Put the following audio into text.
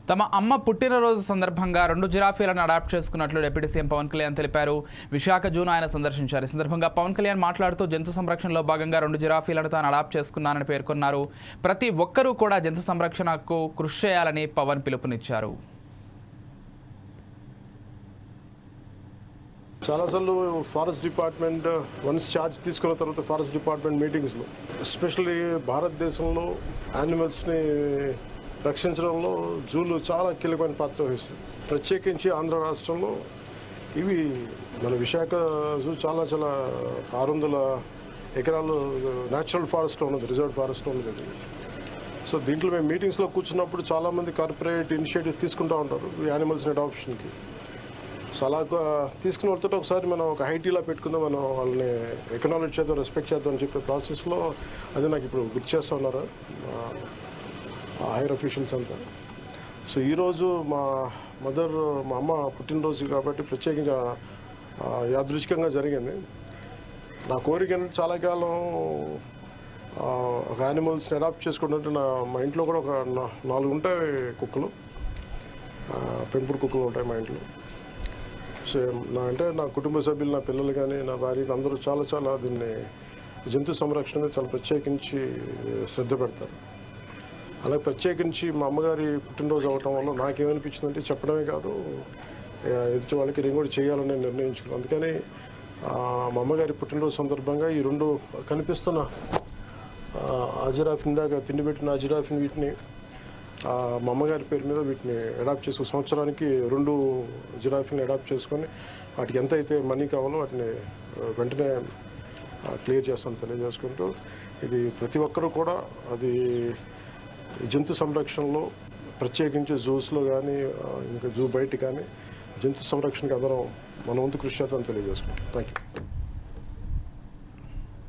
తమ అమ్మ పుట్టినరోజు సందర్భంగా 2 జిరాఫీలను అడాప్ట్ చేసుకున్నట్లు డిప్యూటీ సీఎం పవన్ కళ్యాణ్ తెలిపారు. విశాఖ జూను ఆయన సందర్శించారు. ఈ సందర్భంగా పవన్ కళ్యాణ్ మాట్లాడుతూ జంతు సంరక్షణలో భాగంగా 2 జిరాఫీలను తాను అడాప్ట్ చేసుకున్నానని పేర్కొన్నారు. ప్రతి ఒక్కరూ కూడా జంతు సంరక్షణకు కృషి చేయాలని పవన్ పిలుపునిచ్చారు. చాలాసార్లు ఫారెస్ట్ డిపార్ట్మెంట్ వన్స్ ఛార్జ్ తీసుకున్న తర్వాత ఫారెస్ట్ డిపార్ట్మెంట్ మీటింగ్స్లో ఎస్పెషల్లీ భారతదేశంలో యానిమల్స్ని రక్షించడంలో జూలు చాలా కీలకమైన పాత్ర వహిస్తుంది. ప్రత్యేకించి ఆంధ్ర రాష్ట్రంలో ఇవి మన విశాఖ జూ చాలా 600 ఎకరాలు న్యాచురల్ ఫారెస్ట్లో ఉన్నది, రిజర్వ్ ఫారెస్ట్లో ఉన్నది. సో దీంట్లో మేము మీటింగ్స్లో కూర్చున్నప్పుడు చాలామంది కార్పొరేట్ ఇనిషియేటివ్స్ తీసుకుంటూ ఉంటారు ఈ యానిమల్స్ని అడాప్షన్కి. సో అలా తీసుకున్న వాళ్ళతో ఒకసారి మనం ఒక హైటీలా పెట్టుకుందాం, మనం వాళ్ళని ఎకనాలజీ చేద్దాం, రెస్పెక్ట్ చేద్దాం అని చెప్పే ప్రాసెస్లో అది నాకు ఇప్పుడు గుర్తు చేస్తూ ఉన్నారు హైర్ అఫీషియల్స్ అంతా. సో ఈరోజు మా అమ్మ పుట్టినరోజు కాబట్టి ప్రత్యేకంగా యాదృచ్ఛికంగా జరిగింది. నా కోరిక ఏంటంటే చాలా కాలం ఒక యానిమల్స్ని అడాప్ట్ చేసుకుంటుంటే మా ఇంట్లో కూడా ఒక 4 ఉంటాయి కుక్కలు, పెంపుడు కుక్కలు ఉంటాయి మా ఇంట్లో. సో నా కుటుంబ సభ్యులు, నా పిల్లలు కానీ నా భార్య అందరూ చాలా దీన్ని జంతు సంరక్షణ మీద చాలా ప్రత్యేకించి శ్రద్ధ పెడతారు. అలాగే ప్రత్యేకించి మా అమ్మగారి పుట్టినరోజు అవ్వటం వల్ల నాకేమనిపించిందంటే చెప్పడమే కాదు, ఎదుటి వాళ్ళకి నేను కూడా చేయాలని నిర్ణయించుకున్నాను. అందుకని మా అమ్మగారి పుట్టినరోజు సందర్భంగా ఈ 2 కనిపిస్తున్న అజిరాఫ్, ఇందాక తిండి పెట్టిన అజిరాఫ్ని వీటిని మా అమ్మగారి పేరు మీద వీటిని అడాప్ట్ చేసుకుని సంవత్సరానికి 2 జిరాఫీని అడాప్ట్ చేసుకొని వాటికి ఎంత అయితే మనీ కావాలో వాటిని వెంటనే క్లియర్ చేస్తాను తెలియజేసుకుంటూ, ఇది ప్రతి ఒక్కరూ కూడా అది జంతు సంరక్షణలో ప్రత్యేకించి జూస్లో కానీ ఇంకా జూ బయట కానీ జంతు సంరక్షణకి అందరం మన వంతు కృషి చేద్దామని తెలియజేసుకుంటాం. Thank you.